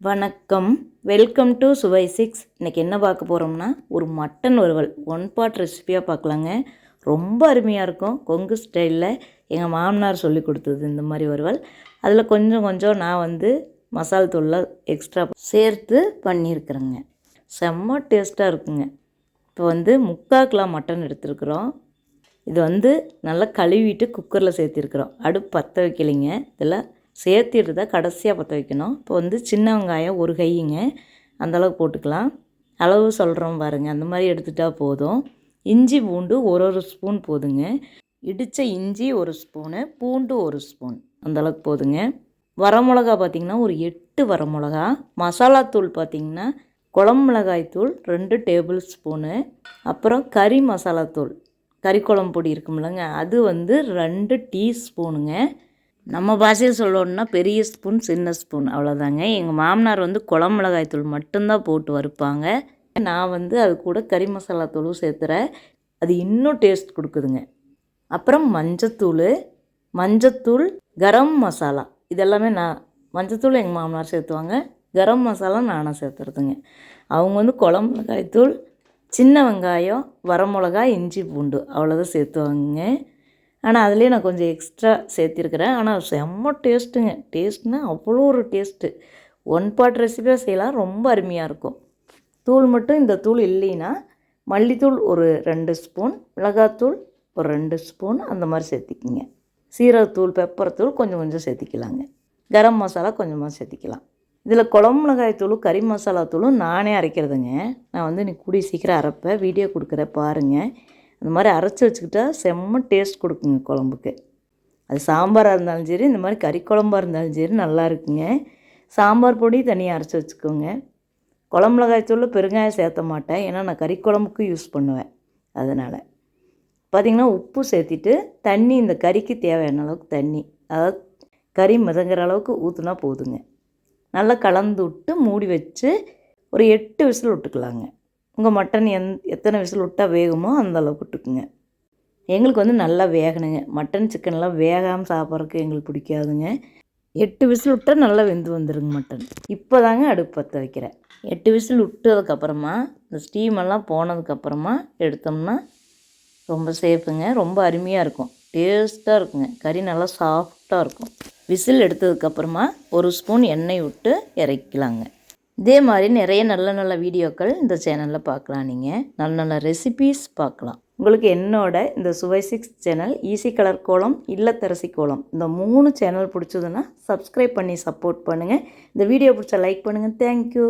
வணக்கம், welcome to சுவை 6. இன்றைக்கி என்ன பார்க்க போகிறோம்னா, ஒரு மட்டன் வறுவல் 1 பார்ட் ரெசிபியாக பார்க்கலாங்க. ரொம்ப அருமையாக இருக்கும். கொங்கு ஸ்டைலில் எங்கள் மாமனார் சொல்லி கொடுத்தது இந்த மாதிரி வறுவல். அதில் கொஞ்சம் நான் மசால் தூள்லாம் எக்ஸ்ட்ரா சேர்த்து பண்ணியிருக்கிறேங்க. செம்ம டேஸ்ட்டாக இருக்குங்க. இப்போ 3/4 கிலோ மட்டன் எடுத்துருக்குறோம். இது நல்லா கழுவிட்டு குக்கரில் சேர்த்திருக்கிறோம். அடுப்பு பற்ற வைக்கலைங்க. இதில் சேர்த்திட்டு தான் கடைசியாக பற்ற வைக்கணும். இப்போ சின்ன வெங்காயம் ஒரு கையுங்க, அந்தளவுக்கு போட்டுக்கலாம். அளவு சொல்கிறோம் பாருங்கள், அந்த மாதிரி எடுத்துட்டால் போதும். இஞ்சி பூண்டு ஒரு ஸ்பூன் போதுங்க. இடித்த இஞ்சி 1 ஸ்பூனு, பூண்டு 1 ஸ்பூன், அந்தளவுக்கு போதுங்க. வரமிளகா பார்த்திங்கன்னா ஒரு 8 வரமிளகா. மசாலாத்தூள் பார்த்திங்கன்னா குழம்பு மிளகாய் தூள் 2 டேபிள் ஸ்பூனு. அப்புறம் கறி மசாலாத்தூள், கறி குழம்பு பொடி இருக்குமில்லங்க, அது 2 டீஸ்பூனுங்க. நம்ம பாஷையில் சொல்லணுன்னா பெரிய ஸ்பூன் சின்ன ஸ்பூன், அவ்வளோதாங்க. எங்கள் மாமனார் குழம்பு மிளகாய் தூள் மட்டும்தான் போட்டு வறுப்பாங்க. நான் அது கூட கறி மசாலா தூளும் சேர்த்துறேன். அது இன்னும் டேஸ்ட் கொடுக்குதுங்க. அப்புறம் மஞ்சத்தூள், கரம் மசாலா, இதெல்லாமே மஞ்சத்தூள் எங்கள் மாமனார் சேர்த்துவாங்க, கரம் மசாலா நானாக சேர்த்துறதுங்க. அவங்க குழம்பு மிளகாய் தூள், சின்ன வெங்காயம், வரமிளகா, இஞ்சி பூண்டு அவ்வளோதான் சேர்த்துவாங்க. ஆனால் அதுலேயே நான் கொஞ்சம் எக்ஸ்ட்ரா சேர்த்திருக்கிறேன். ஆனால் செம்ம டேஸ்ட்டுங்க. டேஸ்ட்னா அவ்வளோ ஒரு டேஸ்ட்டு. 1 பார்ட் ரெசிபியாக செய்யலாம், ரொம்ப அருமையாக இருக்கும். தூள் மட்டும் இந்த தூள் இல்லைன்னா மல்லித்தூள் ஒரு 2 ஸ்பூன், மிளகாத்தூள் ஒரு 2 ஸ்பூன் அந்த மாதிரி சேர்த்திக்கிங்க. சீரகத்தூள், பெப்பர் தூள் கொஞ்சம் சேர்த்திக்கலாங்க. கரம் மசாலா கொஞ்சமாக சேர்த்திக்கலாம். இதில் குழம்பு மிளகாய் தூளும் கறி மசாலா தூளும் நானே அரைக்கிறதுங்க. நான் நீ கூடிய சீக்கிரம் அரைப்பேன், வீடியோ கொடுக்குறேன் பாருங்கள். இந்த மாதிரி அரைச்சி வச்சுக்கிட்டா செம்ம டேஸ்ட் கொடுக்குங்க குழம்புக்கு. அது சாம்பாராக இருந்தாலும் சரி, இந்த மாதிரி கறி குழம்பாக இருந்தாலும் சரி நல்லா இருக்குங்க. சாம்பார் பொடி தனியாக அரைச்சி வச்சுக்கோங்க. குழம்பு மிளகாய் தூள் பெருங்காயம் சேர்த்த மாட்டேன், ஏன்னா நான் கறி குழம்புக்கு யூஸ் பண்ணுவேன். அதனால் பார்த்திங்கன்னா உப்பு சேர்த்திட்டு தண்ணி, இந்த கறிக்கு தேவையான அளவுக்கு தண்ணி, அதாவது கறி மிதங்கிற அளவுக்கு ஊற்றுனா போதுங்க. நல்லா கலந்து விட்டு மூடி வச்சு ஒரு 8 விசில் விட்டுக்கலாங்க. உங்கள் மட்டன் எத்தனை விசில் விட்டால் வேகுமோ அந்த அளவுக்கு விட்டுக்குங்க. எங்களுக்கு நல்லா வேகணுங்க. மட்டன் சிக்கன்லாம் வேகாமல் சாப்பிட்றதுக்கு எங்களுக்கு பிடிக்காதுங்க. 8 விசில் விட்டால் நல்லா வெந்து வந்துடுங்க மட்டன். இப்போ தாங்க அடுப்பு பற்ற வைக்கிறேன். 8 விசில் விட்டதுக்கப்புறமா இந்த ஸ்டீமெல்லாம் போனதுக்கப்புறமா எடுத்தோம்னா ரொம்ப சேஃபுங்க. ரொம்ப அருமையாக இருக்கும், டேஸ்ட்டாக இருக்குங்க. கறி நல்லா சாஃப்டாக இருக்கும். விசில் எடுத்ததுக்கப்புறமா 1 ஸ்பூன் எண்ணெய் விட்டு இறக்கலாங்க. இதே மாதிரி நிறைய நல்ல வீடியோக்கள் இந்த சேனலில் பார்க்கலாம். நீங்கள் நல்ல ரெசிபீஸ் பார்க்கலாம். உங்களுக்கு என்னோட இந்த சுவை 6 சேனல், ஈஸி கலர் கோலம், இல்லத்தரசி கோலம், இந்த 3 சேனல் பிடிச்சதுன்னா சப்ஸ்கிரைப் பண்ணி சப்போர்ட் பண்ணுங்கள். இந்த வீடியோ பிடிச்சா லைக் பண்ணுங்கள். தேங்க்யூ.